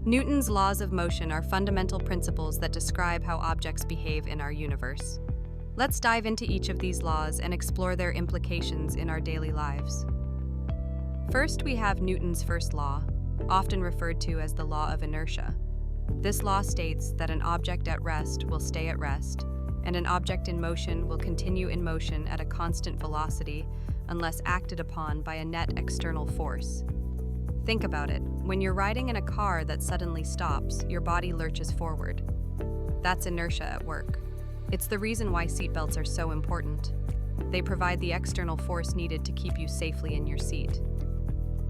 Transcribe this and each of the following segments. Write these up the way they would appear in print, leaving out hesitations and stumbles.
Newton's laws of motion are fundamental principles that describe how objects behave in our universe. Let's dive into each of these laws and explore their implications in our daily lives. First, we have Newton's first law, often referred to as the law of inertia. This law states that an object at rest will stay at rest, and an object in motion will continue in motion at a constant velocity unless acted upon by a net external force. Think about it. When you're riding in a car that suddenly stops, your body lurches forward. That's inertia at work. It's the reason why seatbelts are so important. They provide the external force needed to keep you safely in your seat.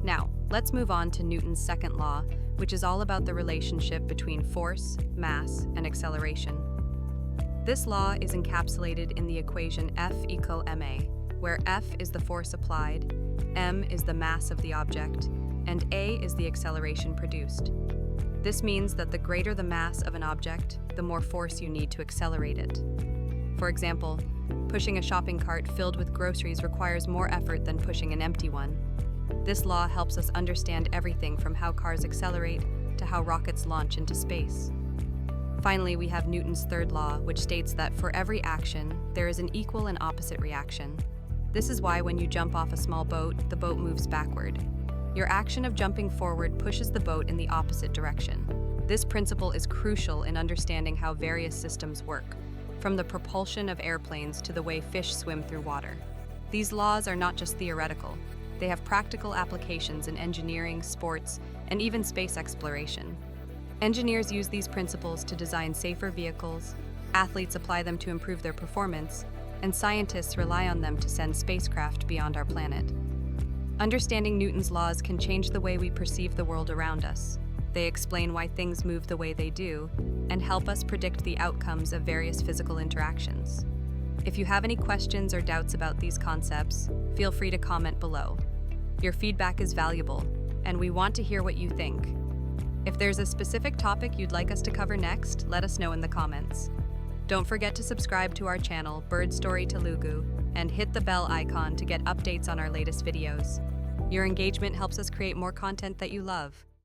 Now, let's move on to Newton's second law, which is all about the relationship between force, mass, and acceleration. This law is encapsulated in the equation F equals ma, where F is the force applied, m is the mass of the object, and a is the acceleration produced. This means that the greater the mass of an object, the more force you need to accelerate it. For example, pushing a shopping cart filled with groceries requires more effort than pushing an empty one. This law helps us understand everything from how cars accelerate to how rockets launch into space. Finally, we have Newton's third law, which states that for every action, there is an equal and opposite reaction. This is why when you jump off a small boat, the boat moves backward. Your action of jumping forward pushes the boat in the opposite direction. This principle is crucial in understanding how various systems work, from the propulsion of airplanes to the way fish swim through water. These laws are not just theoretical. They have practical applications in engineering, sports, and even space exploration. Engineers use these principles to design safer vehicles, athletes apply them to improve their performance, and scientists rely on them to send spacecraft beyond our planet. Understanding Newton's laws can change the way we perceive the world around us. They explain why things move the way they do and help us predict the outcomes of various physical interactions. If you have any questions or doubts about these concepts, feel free to comment below. Your feedback is valuable, and we want to hear what you think. If there's a specific topic you'd like us to cover next, let us know in the comments. Don't forget to subscribe to our channel, Bird Story Telugu, and hit the bell icon to get updates on our latest videos. Your engagement helps us create more content that you love.